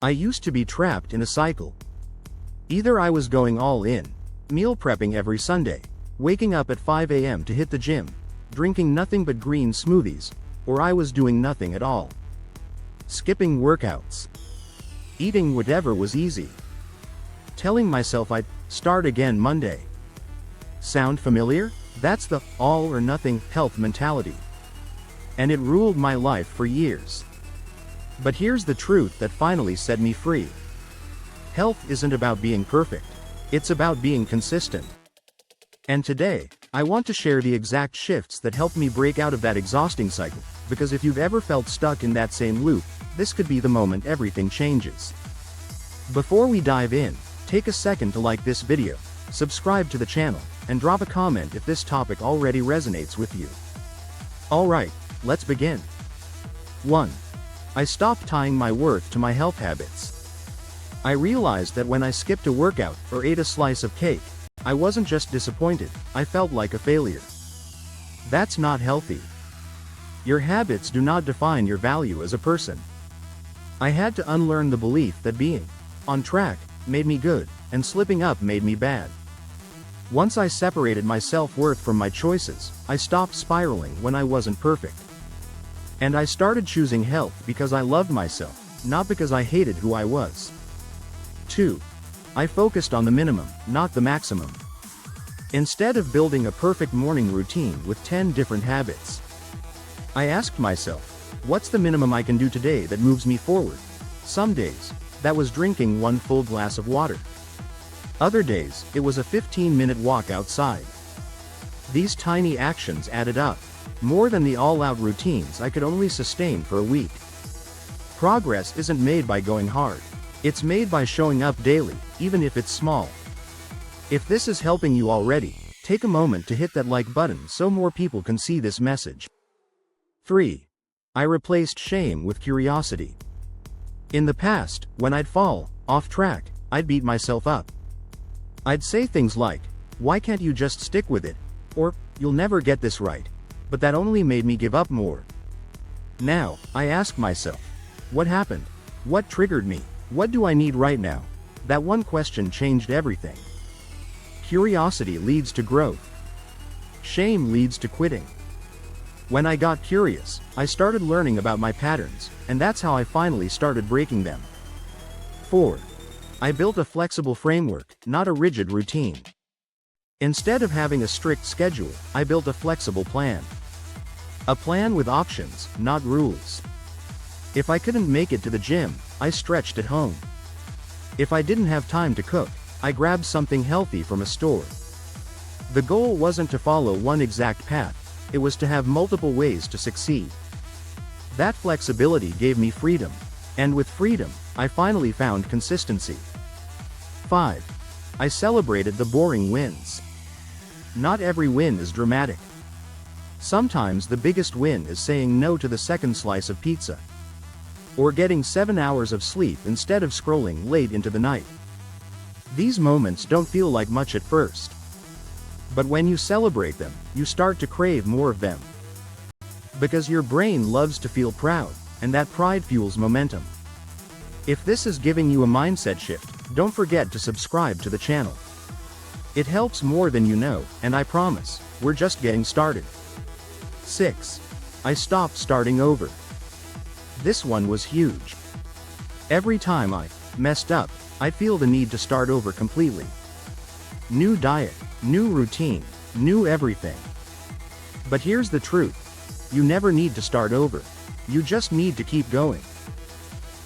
I used to be trapped in a cycle. Either I was going all in, meal prepping every Sunday, waking up at 5 a.m. to hit the gym, drinking nothing but green smoothies, or I was doing nothing at all. Skipping workouts. Eating whatever was easy. Telling myself I'd start again Monday. Sound familiar? That's the all or nothing health mentality. And it ruled my life for years. But here's the truth that finally set me free. Health isn't about being perfect. It's about being consistent. And today, I want to share the exact shifts that helped me break out of that exhausting cycle, because if you've ever felt stuck in that same loop, this could be the moment everything changes. Before we dive in, take a second to like this video, subscribe to the channel, and drop a comment if this topic already resonates with you. Alright, let's begin. 1. I stopped tying my worth to my health habits. I realized that when I skipped a workout or ate a slice of cake, I wasn't just disappointed, I felt like a failure. That's not healthy. Your habits do not define your value as a person. I had to unlearn the belief that being on track made me good, and slipping up made me bad. Once I separated my self-worth from my choices, I stopped spiraling when I wasn't perfect. And I started choosing health because I loved myself, not because I hated who I was. 2. I focused on the minimum, not the maximum. Instead of building a perfect morning routine with 10 different habits, I asked myself, what's the minimum I can do today that moves me forward? Some days, that was drinking 1 full glass of water. Other days, it was a 15-minute walk outside. These tiny actions added up, more than the all-out routines I could only sustain for a week. Progress isn't made by going hard. It's made by showing up daily, even if it's small. If this is helping you already, take a moment to hit that like button so more people can see this message. 3. I replaced shame with curiosity. In the past, when I'd fall off track, I'd beat myself up. I'd say things like, why can't you just stick with it? Or, you'll never get this right. But that only made me give up more. Now, I ask myself, what happened? What triggered me? What do I need right now? That one question changed everything. Curiosity leads to growth. Shame leads to quitting. When I got curious, I started learning about my patterns, and that's how I finally started breaking them. 4. I built a flexible framework, not a rigid routine. Instead of having a strict schedule, I built a flexible plan. A plan with options, not rules. If I couldn't make it to the gym, I stretched at home. If I didn't have time to cook, I grabbed something healthy from a store. The goal wasn't to follow one exact path, it was to have multiple ways to succeed. That flexibility gave me freedom. And with freedom, I finally found consistency. 5. I celebrated the boring wins. Not every win is dramatic. Sometimes the biggest win is saying no to the second slice of pizza. Or getting 7 hours of sleep instead of scrolling late into the night. These moments don't feel like much at first. But when you celebrate them, you start to crave more of them. Because your brain loves to feel proud, and that pride fuels momentum. If this is giving you a mindset shift, don't forget to subscribe to the channel. It helps more than you know, and I promise, we're just getting started. 6. I stopped starting over. This one was huge. Every time I messed up, I'd feel the need to start over completely. New diet, new routine, new everything. But here's the truth. You never need to start over. You just need to keep going.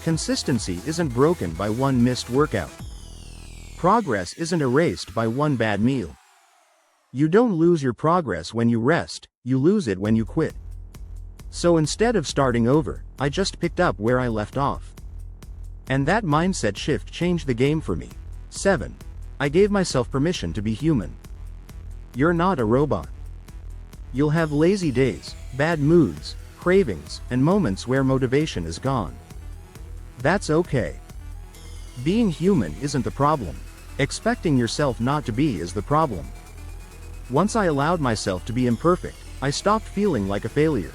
Consistency isn't broken by one missed workout. Progress isn't erased by one bad meal. You don't lose your progress when you rest, you lose it when you quit. So instead of starting over, I just picked up where I left off. And that mindset shift changed the game for me. 7. I gave myself permission to be human. You're not a robot. You'll have lazy days, bad moods, cravings, and moments where motivation is gone. That's okay. Being human isn't the problem. Expecting yourself not to be is the problem. Once I allowed myself to be imperfect, I stopped feeling like a failure.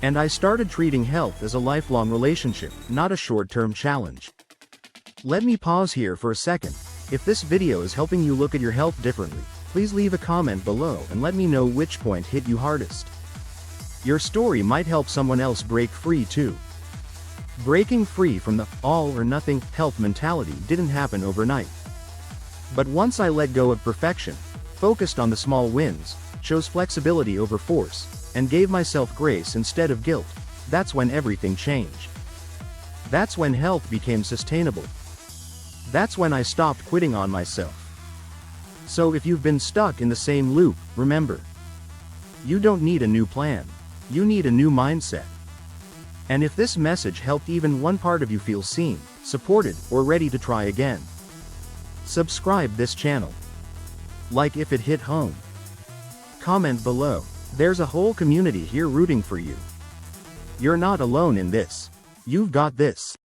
And I started treating health as a lifelong relationship, not a short-term challenge. Let me pause here for a second. If this video is helping you look at your health differently, please leave a comment below and let me know which point hit you hardest. Your story might help someone else break free too. Breaking free from the all-or-nothing health mentality didn't happen overnight. But once I let go of perfection, focused on the small wins, chose flexibility over force, and gave myself grace instead of guilt, that's when everything changed. That's when health became sustainable. That's when I stopped quitting on myself. So if you've been stuck in the same loop, remember, you don't need a new plan. You need a new mindset. And if this message helped even one part of you feel seen, supported, or ready to try again, subscribe this channel. Like if it hit home. Comment below. There's a whole community here rooting for you. You're not alone in this. You've got this.